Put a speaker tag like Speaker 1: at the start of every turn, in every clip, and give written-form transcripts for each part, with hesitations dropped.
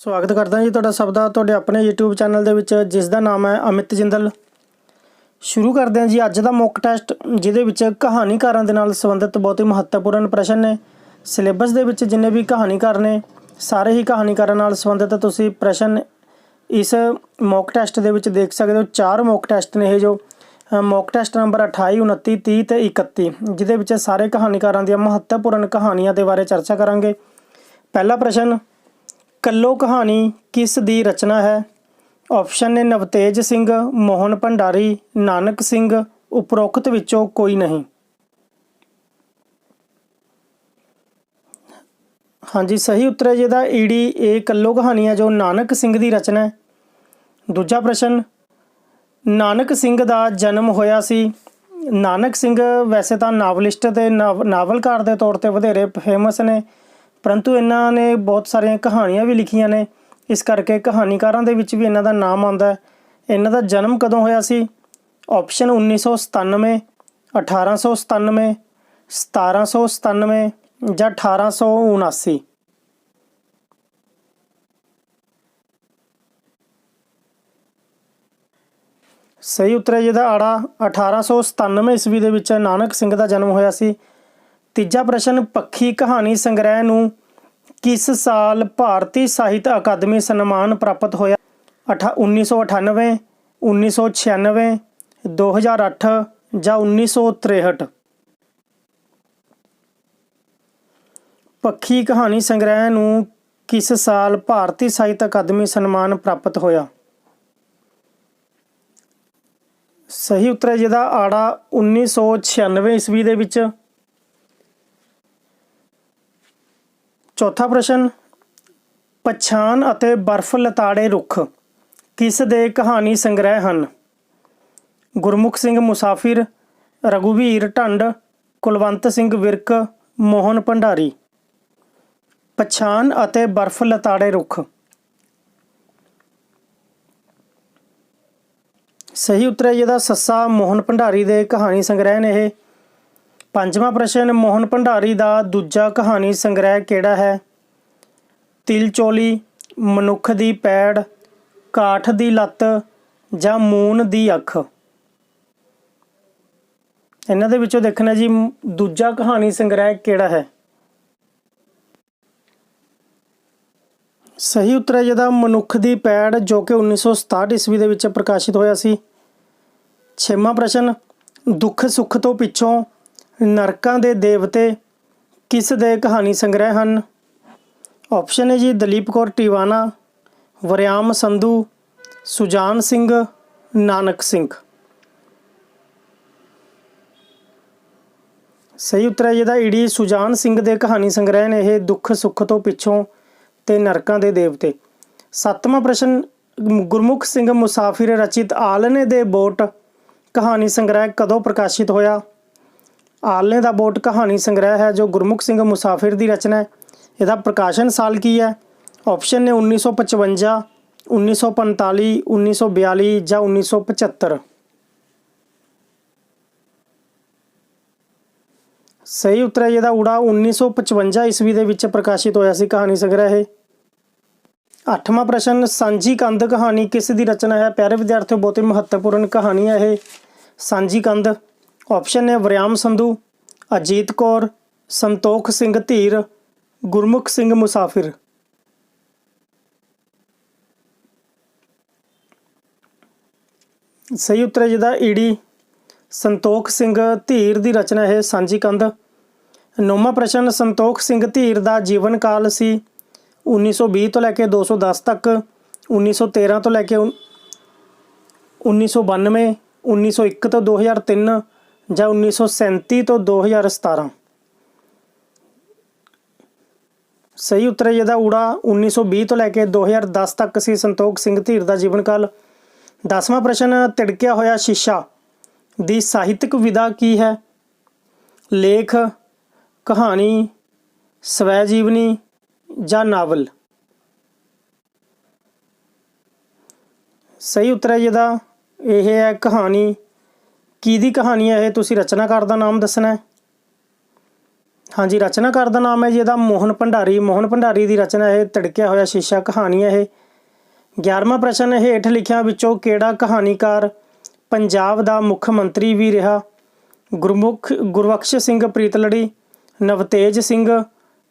Speaker 1: स्वागत करता जी तुहाडा सब दा तुहाडे अपने यूट्यूब चैनल दे विच जिस दा नाम है अमित जिंदल। शुरू करते हैं जी अज दा मॉक टैसट जिहदे विच कहानीकारां दे नाल संबंधित बहुत ही महत्वपूर्ण प्रश्न ने। सिलेबस दे विच जिन्ने भी कहानीकार ने सारे ही कहानीकारां नाल संबंधित तुसीं प्रश्न इस मॉक टैसट दे विच देख सकदे हो। 4 मॉक टैसट ने जो मॉक टैसट नंबर 28, 29, 30 ते 31 जिहदे विच सारे कहानीकारां दी महत्वपूर्ण कहानियां दे बारे चर्चा करांगे। पहला प्रश्न, कल्लो कहानी किस दी रचना है? ऑप्शन ने नवतेज सिंह, मोहन भंडारी, नानक सिंह, उपरोक्त विचों कोई नहीं। हाँ जी, सही उत्तर है जिहदा ईडी ए कल्लो कहानी है जो नानक सिंह दी रचना है। दूजा प्रश्न, नानक सिंह दा जन्म होया सी। नानक सिंह वैसे तो नावलिस्ट ते नावलकार के तौर पर वधेरे फेमस ने, परंतु इन्हां ने बहुत सारिया कहानियां भी लिखियां ने, इस करके कहानीकारां दे विच भी इन्हां दा नाम आउंदा है। इन्हां दा जन्म कदों होया सी? ऑप्शन 1997, 1897, 1797 जां 1879। सही उत्तर है जिहदा आड़ा 1897 ईस्वी दे विच नानक सिंह दा जन्म होया सी। तीजा प्रश्न, पक्षी कहानी संग्रह नूं किस साल भारतीय साहित्य अकादमी सन्मान प्राप्त होया? 1998, 1996, 2008 जां 1963। पक्षी कहानी संग्रह नूं किस साल भारतीय साहित्य अकादमी सन्मान प्राप्त होया? सही उत्तर है जिहदा आड़ा 1996 ईस्वी दे विच। चौथा प्रश्न, पछाण अते बर्फ लताड़े रुख किस दे कहानी संग्रह हैं? गुरमुख सिंह मुसाफिर, रघुवीर ढंड, कुलवंत सिंह विरक, मोहन भंडारी। पछाण अते बर्फ लताड़े रुख। सही उत्तर है जिहदा सस्सा मोहन भंडारी दे कहानी संग्रह ने यह। पंजवां प्रश्न, मोहन भंडारी दा दूजा कहानी संग्रह किहड़ा है? तिलचोली, मनुख दी पैड़, काठ दी लत्त जां मून दी अख। इन्हां दे विचों देखना जी दूजा कहानी संग्रह किहड़ा है? सही उत्तर है जिहदा मनुख दी पैड़ जो कि 1967 ईस्वी दे विच प्रकाशित होया सी। छेवां प्रश्न, दुख सुख तो पिछों नरकां दे देवते किस दे कहानी संग्रह हैं? ऑप्शन है जी दलीप कौर टीवाना, वरियाम संधू, सुजान सिंह, नानक सिंह। सही उत्तर है जिहदा ईडी सुजान सिंह दे कहानी संग्रह ने यह दुख सुख तो पिछों ते नरकां दे देवते। सतवां प्रश्न, गुरमुख सिंह मुसाफिर रचित आलने दे बोट कहानी संग्रह कदों प्रकाशित होया? आलने दा बोट कहानी संग्रह है जो गुरमुख सिंह मुसाफिर की रचना है। इसका प्रकाशन साल की है? ऑप्शन ने 1955, 1945, 1942 जां 1975। सही उत्तर है जिहदा उड़ा 1955 ईस्वी दे विच प्रकाशित होया सी कहानी संग्रह है। 8वां प्रश्न, सांझी कंध कहानी किस दी रचना है? प्यारे विद्यार्थियों बहुत ही महत्वपूर्ण कहानी है यह सांझी कंध। ऑप्शन ने वरियाम संधू, अजीत कौर, संतोख सिंह धीर, गुरमुख सिंह मुसाफिर। सही उत्तर है जिहदा ईडी संतोख सिंह धीर की रचना है सांझी कंध। 9वां प्रश्न, संतोख सिंह धीर का जीवन काल सी 1920 तो लैके 210 तक, 1913 तो लैके 1992, 1901 तो 2003 जां 1937 तो 2017। सही उत्तर है जिहदा उड़ा 1920 तो लैके 2010 तक सी संतोख सिंह धीर का जीवन काल। 10वां प्रश्न, तिड़किया होया शीशा दी साहित्यक विधा की है? लेख, कहानी, स्वै जीवनी जां नावल। सही उत्तर है जिहदा यह है कहानी। की दी कहानी है यह? तुसीं रचनाकार का नाम दसना है। हाँ जी, रचनाकार का नाम है जी ਇਹਦਾ ਮੋਹਨ ਭੰਡਾਰੀ। ਮੋਹਨ ਭੰਡਾਰੀ ਦੀ ਰਚਨਾ ਇਹ ਤੜਕਿਆ ਹੋਇਆ ਸ਼ੀਸ਼ਾ ਕਹਾਣੀ ਹੈ ਇਹ। 11ਵਾਂ ਪ੍ਰਸ਼ਨ ਹੇਠ ਲਿਖਿਆਂ ਵਿੱਚੋਂ ਕਿਹੜਾ ਕਹਾਣੀਕਾਰ ਪੰਜਾਬ ਦਾ ਮੁੱਖ ਮੰਤਰੀ ਵੀ ਰਿਹਾ? ਗੁਰਬਖਸ਼ ਸਿੰਘ ਪ੍ਰੀਤਲੜੀ, ਨਵਤੇਜ ਸਿੰਘ,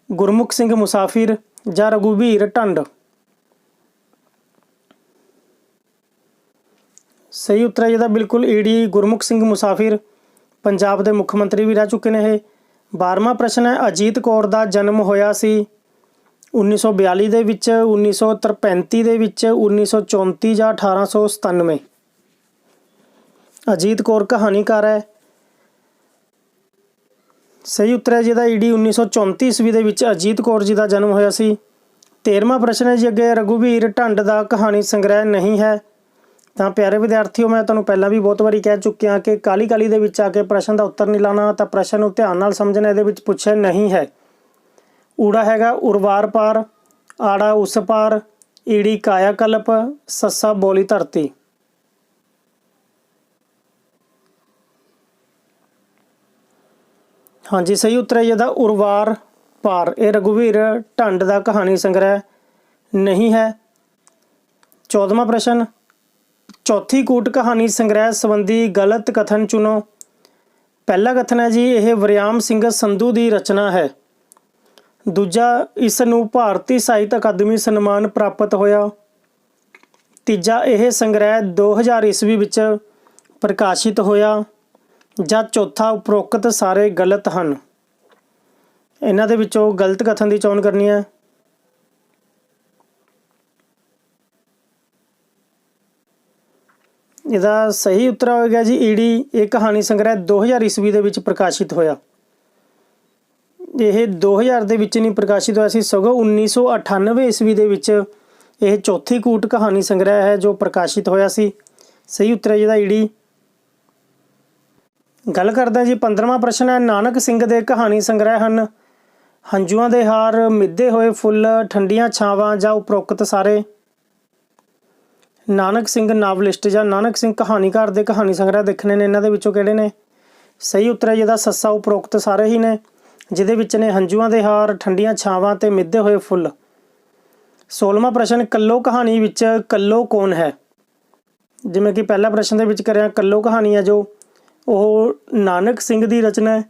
Speaker 1: ਗੁਰਮੁਖ ਸਿੰਘ ਮੁਸਾਫਿਰ ਜਾਂ ਰਘੂਬੀਰ ਢੰਡ? ਸਹੀ ਉੱਤਰ ਹੈ ਜਿਹਦਾ ਬਿਲਕੁਲ ਈਡੀ ਗੁਰਮੁਖ ਸਿੰਘ ਮੁਸਾਫਿਰ ਪੰਜਾਬ ਦੇ ਮੁੱਖ ਮੰਤਰੀ ਵੀ ਰਹਿ ਚੁੱਕੇ ਨੇ ਇਹ। 12ਵਾਂ ਪ੍ਰਸ਼ਨ ਹੈ ਅਜੀਤ ਕੌਰ ਦਾ ਜਨਮ ਹੋਇਆ ਸੀ 1942 ਦੇ ਵਿੱਚ, 1935 ਦੇ ਵਿੱਚ, 1934 ਜਾਂ 1897? ਅਜੀਤ ਕੌਰ ਕਹਾਣੀਕਾਰ ਹੈ। ਸਹੀ ਉੱਤਰ ਹੈ ਜਿਹਦਾ ਈਡੀ 1934 ਈਸਵੀ ਦੇ ਵਿੱਚ ਅਜੀਤ ਕੌਰ ਜੀ ਦਾ ਜਨਮ ਹੋਇਆ ਸੀ। 13ਵਾਂ ਪ੍ਰਸ਼ਨ ਹੈ ਜੀ ਅੱਗੇ ਰਘੂਬੀਰ ਢੰਡ ਦਾ ਕਹਾਣੀ ਸੰਗ੍ਰਹਿ ਨਹੀਂ ਹੈ। ਤਾਂ ਪਿਆਰੇ ਵਿਦਿਆਰਥੀਓ, ਮੈਂ ਤੁਹਾਨੂੰ ਪਹਿਲਾਂ ਵੀ ਬਹੁਤ ਵਾਰੀ ਕਹਿ ਚੁੱਕਿਆ ਕਿ ਕਾਲੀ ਕਾਲੀ ਦੇ ਵਿੱਚ ਆ ਕੇ ਪ੍ਰਸ਼ਨ ਦਾ ਉੱਤਰ ਨਹੀਂ ਲਾਉਣਾ, ਤਾਂ ਪ੍ਰਸ਼ਨ ਨੂੰ ਧਿਆਨ ਨਾਲ ਸਮਝਣਾ। ਇਹਦੇ ਵਿੱਚ ਪੁੱਛਿਆ ਨਹੀਂ ਹੈ। ਊੜਾ ਹੈਗਾ ਉਰਵਾਰ ਪਾਰ, ਆੜਾ ਉਸ ਪਾਰ, ਈੜੀ ਕਾਇਆ ਕਲਪ, ਸੱਸਾ ਬੋਲੀ ਧਰਤੀ? ਹਾਂਜੀ, ਸਹੀ ਉੱਤਰ ਹੈ ਇਹਦਾ ਉਰਵਾਰ ਪਾਰ। ਇਹ ਰਘੂਬੀਰ ਢੰਡ ਦਾ ਕਹਾਣੀ ਸੰਗ੍ਰਹਿ ਨਹੀਂ ਹੈ। 14ਵਾਂ ਪ੍ਰਸ਼ਨ ਚੌਥੀ ਕੂਟ ਕਹਾਣੀ ਸੰਗ੍ਰਹਿ ਸੰਬੰਧੀ ਗਲਤ ਕਥਨ ਚੁਣੋ। ਪਹਿਲਾ ਕਥਨ ਹੈ ਜੀ ਇਹ ਵਰਿਆਮ ਸਿੰਘ ਸੰਧੂ ਦੀ ਰਚਨਾ ਹੈ। ਦੂਜਾ, ਇਸ ਨੂੰ ਭਾਰਤੀ ਸਾਹਿਤ ਅਕਾਦਮੀ ਸਨਮਾਨ ਪ੍ਰਾਪਤ ਹੋਇਆ। ਤੀਜਾ, ਇਹ ਸੰਗ੍ਰਹਿ 2000 ਈਸਵੀ ਵਿੱਚ ਪ੍ਰਕਾਸ਼ਿਤ ਹੋਇਆ। ਜਾਂ ਚੌਥਾ, ਉਪਰੋਕਤ ਸਾਰੇ ਗਲਤ ਹਨ। ਇਹਨਾਂ ਦੇ ਵਿੱਚੋਂ ਗਲਤ ਕਥਨ ਦੀ ਚੋਣ ਕਰਨੀ ਹੈ। ਇਹਦਾ ਸਹੀ ਉੱਤਰ ਹੋਏਗਾ ਜੀ ਈਡੀ। ਇਹ ਕਹਾਣੀ ਸੰਗ੍ਰਹਿ 2000 ਈਸਵੀ ਦੇ ਵਿੱਚ ਪ੍ਰਕਾਸ਼ਿਤ ਹੋਇਆ। ਇਹ 2000 ਦੇ ਵਿੱਚ ਨਹੀਂ ਪ੍ਰਕਾਸ਼ਿਤ ਹੋਇਆ ਸੀ, ਸਗੋਂ 1998 ਈਸਵੀ ਦੇ ਵਿੱਚ ਇਹ ਚੌਥੀ ਕੂਟ ਕਹਾਣੀ ਸੰਗ੍ਰਹਿ ਹੈ ਜੋ ਪ੍ਰਕਾਸ਼ਿਤ ਹੋਇਆ ਸੀ। ਸਹੀ ਉੱਤਰ ਹੈ ਜਿਹਦਾ ਈਡੀ। ਗੱਲ ਕਰਦਾ ਜੀ 15ਵਾਂ ਪ੍ਰਸ਼ਨ ਹੈ ਨਾਨਕ ਸਿੰਘ ਦੇ ਕਹਾਣੀ ਸੰਗ੍ਰਹਿ ਹਨ ਹੰਝੂਆਂ ਦੇ ਹਾਰ, ਮਿੱਧੇ ਹੋਏ ਫੁੱਲ, ਠੰਡੀਆਂ ਛਾਵਾਂ ਜਾਂ ਉਪਰੋਕਤ ਸਾਰੇ? ਨਾਨਕ ਸਿੰਘ ਨਾਵਲਿਸਟ ਜਾਂ ਨਾਨਕ ਸਿੰਘ ਕਹਾਣੀਕਾਰ ਦੇ ਕਹਾਣੀ ਸੰਗ੍ਰਹਿ ਦੇਖਣੇ ਨੇ, ਇਹਨਾਂ ਦੇ ਵਿੱਚੋਂ ਕਿਹੜੇ ਨੇ? ਸਹੀ ਉੱਤਰ ਹੈ ਜਿਹਦਾ ਸੱਸਾ ਉਪਰੋਕਤ ਸਾਰੇ ਹੀ ਨੇ, ਜਿਹਦੇ ਵਿੱਚ ਨੇ ਹੰਝੂਆਂ ਦੇ ਹਾਰ, ਠੰਡੀਆਂ ਛਾਵਾਂ ਤੇ ਮਿੱਧੇ ਹੋਏ ਫੁੱਲ। 16ਵਾਂ ਪ੍ਰਸ਼ਨ ਕੱਲੋ ਕਹਾਣੀ ਵਿੱਚ ਕੱਲੋ ਕੌਣ ਹੈ? ਜਿਵੇਂ ਕਿ ਪਹਿਲਾ ਪ੍ਰਸ਼ਨ ਦੇ ਵਿੱਚ ਕਰਿਆ, ਕੱਲੋ ਕਹਾਣੀ ਹੈ ਜੋ ਉਹ ਨਾਨਕ ਸਿੰਘ ਦੀ ਰਚਨਾ ਹੈ।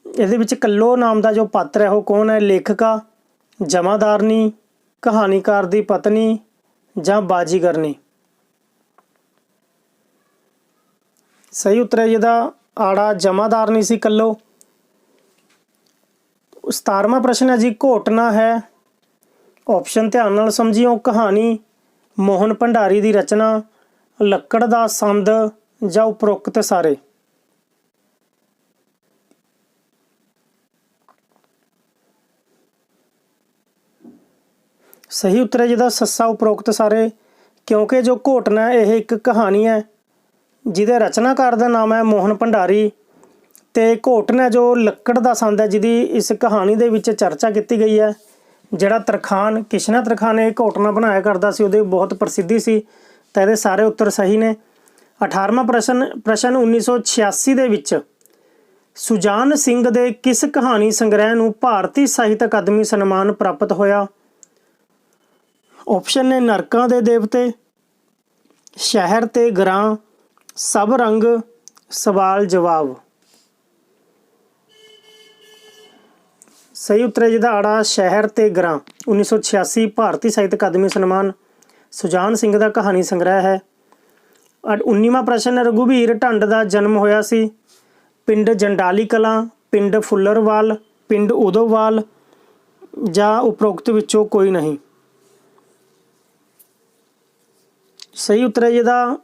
Speaker 1: ਇਹਦੇ ਵਿੱਚ ਕੱਲੋ ਨਾਮ ਦਾ ਜੋ ਪਾਤਰ ਹੈ ਉਹ ਕੌਣ ਹੈ? ਲੇਖਕਾ, ਜਮਾਦਾਰਨੀ, ਕਹਾਣੀਕਾਰ ਦੀ ਪਤਨੀ ਜਾਂ ਬਾਜੀਗਰਨੀ? ਸਹੀ ਉੱਤਰ ਹੈ ਜਿਹਦਾ ਆੜਾ ਜਮਾਦਾਰਨੀ ਸੀ ਕੱਲੋ। 17ਵਾਂ ਪ੍ਰਸ਼ਨ ਹੈ ਜੀ ਘੋਟਨਾ ਹੈ। ਆਪਸ਼ਨ ਧਿਆਨ ਨਾਲ ਸਮਝਿਓ। ਕਹਾਣੀ, ਮੋਹਨ ਭੰਡਾਰੀ ਦੀ ਰਚਨਾ, ਲੱਕੜ ਦਾ ਸੰਦ ਜਾਂ ਉਪਰੋਕਤ ਸਾਰੇ? ਸਹੀ ਉੱਤਰ ਹੈ ਜਿਹਦਾ ਸੱਸਾ ਉਪਰੋਕਤ ਸਾਰੇ, ਕਿਉਂਕਿ ਜੋ ਘੋਟਨਾ ਇਹ ਇੱਕ ਕਹਾਣੀ ਹੈ ਜਿਹਦੇ ਰਚਨਾਕਾਰ ਦਾ ਨਾਮ ਹੈ ਮੋਹਨ ਭੰਡਾਰੀ, ਤੇ ਘੋਟਨਾ ਜੋ ਲੱਕੜ ਦਾ ਸੰਦ ਹੈ ਜਿਹਦੀ ਇਸ ਕਹਾਣੀ ਦੇ ਵਿੱਚ ਚਰਚਾ ਕੀਤੀ ਗਈ ਹੈ। ਜਿਹੜਾ ਤਰਖਾਣ, ਕਿਸ਼ਨਾ ਤਰਖਾਣ ਇਹ ਘੋਟਨਾ ਬਣਾਇਆ ਕਰਦਾ ਸੀ, ਉਹਦੇ ਬਹੁਤ ਪ੍ਰਸਿੱਧੀ ਸੀ। ਤਾਂ ਇਹਦੇ ਸਾਰੇ ਉੱਤਰ ਸਹੀ ਨੇ। 18ਵਾਂ ਪ੍ਰਸ਼ਨ 1986 ਦੇ ਵਿੱਚ ਸੁਜਾਨ ਸਿੰਘ ਦੇ ਕਿਸ ਕਹਾਣੀ ਸੰਗ੍ਰਹਿ ਨੂੰ ਭਾਰਤੀ ਸਾਹਿਤ ਅਕਾਦਮੀ ਸਨਮਾਨ ਪ੍ਰਾਪਤ ਹੋਇਆ? ਆਪਸ਼ਨ ਨੇ ਨਰਕਾਂ ਦੇ ਦੇਵਤੇ, ਸ਼ਹਿਰ ਤੇ ਗਰਾਂ, ਸਭ ਰੰਗ, ਸਵਾਲ ਜਵਾਬ? ਸਹੀ ਉੱਤਰ ਹੈ ਜਿਹਦਾ ਆੜਾ ਸ਼ਹਿਰ ਤੇ ਗਰਾਂ। 1986 ਭਾਰਤੀ ਸਾਹਿਤ ਅਕਾਦਮੀ ਸਨਮਾਨ ਸੁਜਾਨ ਸਿੰਘ ਦਾ ਕਹਾਣੀ ਸੰਗ੍ਰਹਿ ਹੈ। 19ਵਾਂ ਪ੍ਰਸ਼ਨ ਰਘੂਬੀਰ ਢੰਡ ਦਾ ਜਨਮ ਹੋਇਆ ਸੀ ਪਿੰਡ ਜੰਡਾਲੀ ਕਲਾਂ, ਪਿੰਡ ਫੁੱਲਰਵਾਲ, ਪਿੰਡ ਉਦੋਵਾਲ ਜਾਂ ਉਪਰੋਕਤ ਵਿੱਚੋਂ ਕੋਈ ਨਹੀਂ? ਸਹੀ ਉੱਤਰ ਹੈ ਜਿਹਦਾ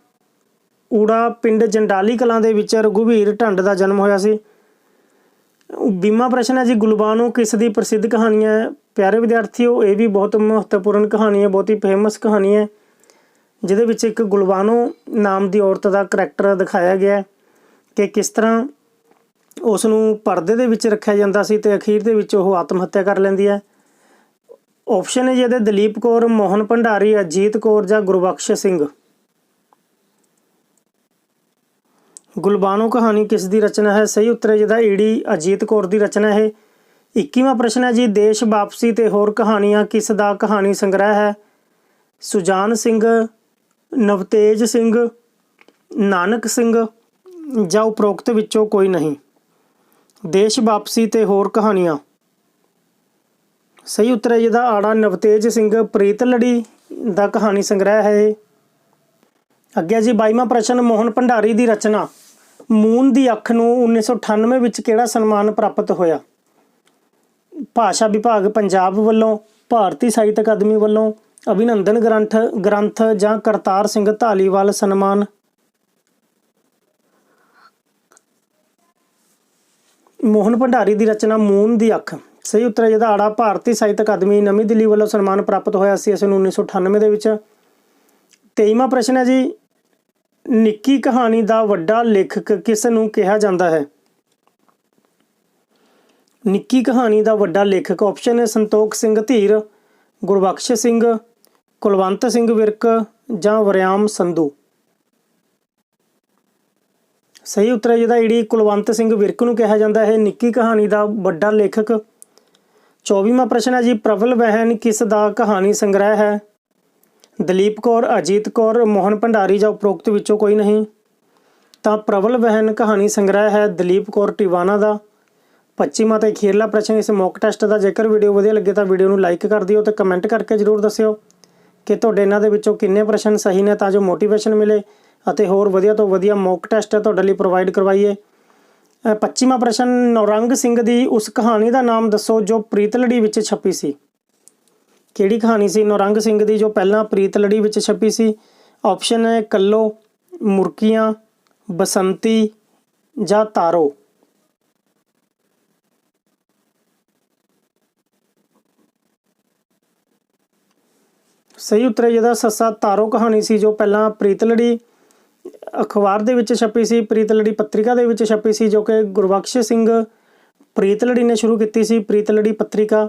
Speaker 1: ਊੜਾ ਪਿੰਡ ਜੰਡਾਲੀ ਕਲਾਂ ਦੇ ਵਿੱਚ ਰਘੂਬੀਰ ਢੰਡ ਦਾ ਜਨਮ ਹੋਇਆ ਸੀ। 20ਵਾਂ ਪ੍ਰਸ਼ਨ ਹੈ ਜੀ ਗੁਲਬਾਨੋ ਕਿਸ ਦੀ ਪ੍ਰਸਿੱਧ ਕਹਾਣੀ ਹੈ? ਪਿਆਰੇ ਵਿਦਿਆਰਥੀਓ, ਇਹ ਵੀ ਬਹੁਤ ਮਹੱਤਵਪੂਰਨ ਕਹਾਣੀ ਹੈ, ਬਹੁਤ ਹੀ ਫੇਮਸ ਕਹਾਣੀ ਹੈ, ਜਿਹਦੇ ਵਿੱਚ ਇੱਕ ਗੁਲਬਾਨੋ ਨਾਮ ਦੀ ਔਰਤ ਦਾ ਕਰੈਕਟਰ ਦਿਖਾਇਆ ਗਿਆ ਕਿ ਕਿਸ ਤਰ੍ਹਾਂ ਉਸ ਨੂੰ ਪਰਦੇ ਦੇ ਵਿੱਚ ਰੱਖਿਆ ਜਾਂਦਾ ਸੀ ਤੇ ਅਖੀਰ ਦੇ ਵਿੱਚ ਉਹ ਆਤਮ ਹੱਤਿਆ ਕਰ ਲੈਂਦੀ ਹੈ। ਆਪਸ਼ਨ ਹੈ ਜਿਹਦੇ ਦਲੀਪ ਕੌਰ, ਮੋਹਨ ਭੰਡਾਰੀ, ਅਜੀਤ ਕੌਰ ਜਾਂ ਗੁਰਬਖਸ਼ ਸਿੰਘ? ਗੁਲਬਾਨੋ ਕਹਾਣੀ ਕਿਸ ਦੀ ਰਚਨਾ ਹੈ? ਸਹੀ ਉੱਤਰ ਹੈ ਜਿਹਦਾ ਈੜੀ ਅਜੀਤ ਕੌਰ ਦੀ ਰਚਨਾ ਹੈ। 21ਵਾਂ ਪ੍ਰਸ਼ਨ ਹੈ ਜੀ, ਦੇਸ਼ ਵਾਪਸੀ ਤੇ ਹੋਰ ਕਹਾਣੀਆਂ ਕਿਸ ਦਾ ਕਹਾਣੀ ਸੰਗ੍ਰਹਿ ਹੈ? ਸੁਜਾਨ ਸਿੰਘ, ਨਵਤੇਜ ਸਿੰਘ, ਨਾਨਕ ਸਿੰਘ ਜਾਂ ਉਪਰੋਕਤ ਵਿੱਚੋਂ ਕੋਈ ਨਹੀਂ। ਦੇਸ਼ ਵਾਪਸੀ ਤੇ ਹੋਰ ਕਹਾਣੀਆਂ। ਸਹੀ ਉੱਤਰ ਹੈ ਇਹਦਾ ਆੜਾ ਨਵਤੇਜ ਸਿੰਘ ਪ੍ਰੀਤਲੜੀ ਦਾ ਕਹਾਣੀ ਸੰਗ੍ਰਹਿ ਹੈ ਇਹ। ਅੱਗੇ ਜੀ 22ਵਾਂ ਪ੍ਰਸ਼ਨ, ਮੋਹਨ ਭੰਡਾਰੀ ਦੀ ਰਚਨਾ ਮੂਨ ਦੀ ਅੱਖ ਨੂੰ 1998 ਵਿੱਚ ਕਿਹੜਾ ਸਨਮਾਨ ਪ੍ਰਾਪਤ ਹੋਇਆ? ਭਾਸ਼ਾ ਵਿਭਾਗ ਪੰਜਾਬ ਵੱਲੋਂ, ਭਾਰਤੀ ਸਾਹਿਤ ਅਕਾਦਮੀ ਵੱਲੋਂ, ਅਭਿਨੰਦਨ ਗ੍ਰੰਥ ਜਾਂ ਕਰਤਾਰ ਸਿੰਘ ਧਾਲੀਵਾਲ ਸਨਮਾਨ? ਮੋਹਨ ਭੰਡਾਰੀ ਦੀ ਰਚਨਾ ਮੂਨ ਦੀ ਅੱਖ। ਸਹੀ ਉੱਤਰ ਹੈ ਜਿਹਦਾ ਆੜਾ ਭਾਰਤੀ ਸਾਹਿਤ ਅਕਾਦਮੀ ਨਵੀਂ ਦਿੱਲੀ ਵੱਲੋਂ ਸਨਮਾਨ ਪ੍ਰਾਪਤ ਹੋਇਆ ਸੀ ਇਸ ਨੂੰ 1998 ਦੇ ਵਿੱਚ। 23ਵਾਂ ਪ੍ਰਸ਼ਨ ਹੈ ਜੀ, ਨਿੱਕੀ ਕਹਾਣੀ ਦਾ ਵੱਡਾ ਲੇਖਕ ਕਿਸ ਨੂੰ ਕਿਹਾ ਜਾਂਦਾ ਹੈ? ਨਿੱਕੀ ਕਹਾਣੀ ਦਾ ਵੱਡਾ ਲੇਖਕ ਆਪਸ਼ਨ ਹੈ ਸੰਤੋਖ ਸਿੰਘ ਧੀਰ, ਗੁਰਬਖਸ਼ ਸਿੰਘ, ਕੁਲਵੰਤ ਸਿੰਘ ਵਿਰਕ ਜਾਂ ਵਰਿਆਮ ਸੰਧੂ? ਸਹੀ ਉੱਤਰ ਹੈ ਜਿਹਦਾ ਈੜੀ ਕੁਲਵੰਤ ਸਿੰਘ ਵਿਰਕ ਨੂੰ ਕਿਹਾ ਜਾਂਦਾ ਹੈ ਨਿੱਕੀ ਕਹਾਣੀ ਦਾ ਵੱਡਾ ਲੇਖਕ। 24ਵਾਂ ਪ੍ਰਸ਼ਨ ਹੈ ਜੀ, ਪ੍ਰਬਲ ਬਹਿਨ ਕਿਸ ਦਾ ਕਹਾਣੀ ਸੰਗ੍ਰਹਿ ਹੈ? ਦਲੀਪ ਕੌਰ, ਅਜੀਤ ਕੌਰ, ਮੋਹਨ ਭੰਡਾਰੀ ਜਾਂ ਉਪਰੋਕਤ ਵਿੱਚੋਂ ਕੋਈ ਨਹੀਂ। ਤਾਂ ਪ੍ਰਬਲ ਬਹਿਨ ਕਹਾਣੀ ਸੰਗ੍ਰਹਿ ਹੈ ਦਲੀਪ ਕੌਰ ਟਿਵਾਣਾ ਦਾ। 25ਵਾਂ ਤੇ ਅਖੀਰਲਾ ਪ੍ਰਸ਼ਨ ਇਸ ਮੌਕ ਟੈਸਟ ਦਾ। ਜੇਕਰ ਵੀਡੀਓ ਵਧੀਆ ਲੱਗੇ ਤਾਂ ਵੀਡੀਓ ਨੂੰ ਲਾਈਕ ਕਰ ਦਿਓ ਤੇ ਕਮੈਂਟ ਕਰਕੇ ਜ਼ਰੂਰ ਦੱਸਿਓ ਕਿ ਤੁਹਾਡੇ ਇਹਨਾਂ ਦੇ ਵਿੱਚੋਂ ਕਿੰਨੇ ਪ੍ਰਸ਼ਨ ਸਹੀ ਨੇ, ਤਾਂ ਜੋ ਮੋਟੀਵੇਸ਼ਨ ਮਿਲੇ ਅਤੇ ਹੋਰ ਵਧੀਆ ਤੋਂ ਵਧੀਆ ਮੌਕ ਟੈਸਟ ਤੁਹਾਡੇ ਲਈ ਪ੍ਰੋਵਾਈਡ ਕਰਵਾਈਏ। 25ਵਾਂ ਪ੍ਰਸ਼ਨ, ਨੌਰੰਗ ਸਿੰਘ ਦੀ ਉਸ ਕਹਾਣੀ ਦਾ ਨਾਮ ਦੱਸੋ ਜੋ ਪ੍ਰੀਤਲੜੀ ਵਿੱਚ ਛਪੀ ਸੀ। ਕਿਹੜੀ ਕਹਾਣੀ ਸੀ ਨੌਰੰਗ ਸਿੰਘ ਦੀ ਜੋ ਪਹਿਲਾਂ ਪ੍ਰੀਤਲੜੀ ਵਿੱਚ ਛਪੀ ਸੀ? ਆਪਸ਼ਨ ਹੈ ਕੱਲੋ, ਮੁਰਕੀਆਂ, ਬਸੰਤੀ ਜਾਂ ਤਾਰੋ? ਸਹੀ ਉੱਤਰ ਹੈ ਜਿਹਦਾ ਸੱਸਾ ਤਾਰੋ ਕਹਾਣੀ ਸੀ ਜੋ ਪਹਿਲਾਂ ਪ੍ਰੀਤਲੜੀ ਅਖਬਾਰ ਦੇ ਵਿੱਚ ਛਪੀ ਸੀ, ਪ੍ਰੀਤਲੜੀ ਪੱਤਰਿਕਾ ਦੇ ਵਿੱਚ ਛਪੀ ਸੀ, ਜੋ ਕਿ ਗੁਰਬਖਸ਼ ਸਿੰਘ ਪ੍ਰੀਤਲੜੀ ਨੇ ਸ਼ੁਰੂ ਕੀਤੀ ਸੀ ਪ੍ਰੀਤਲੜੀ ਪੱਤਰਿਕਾ।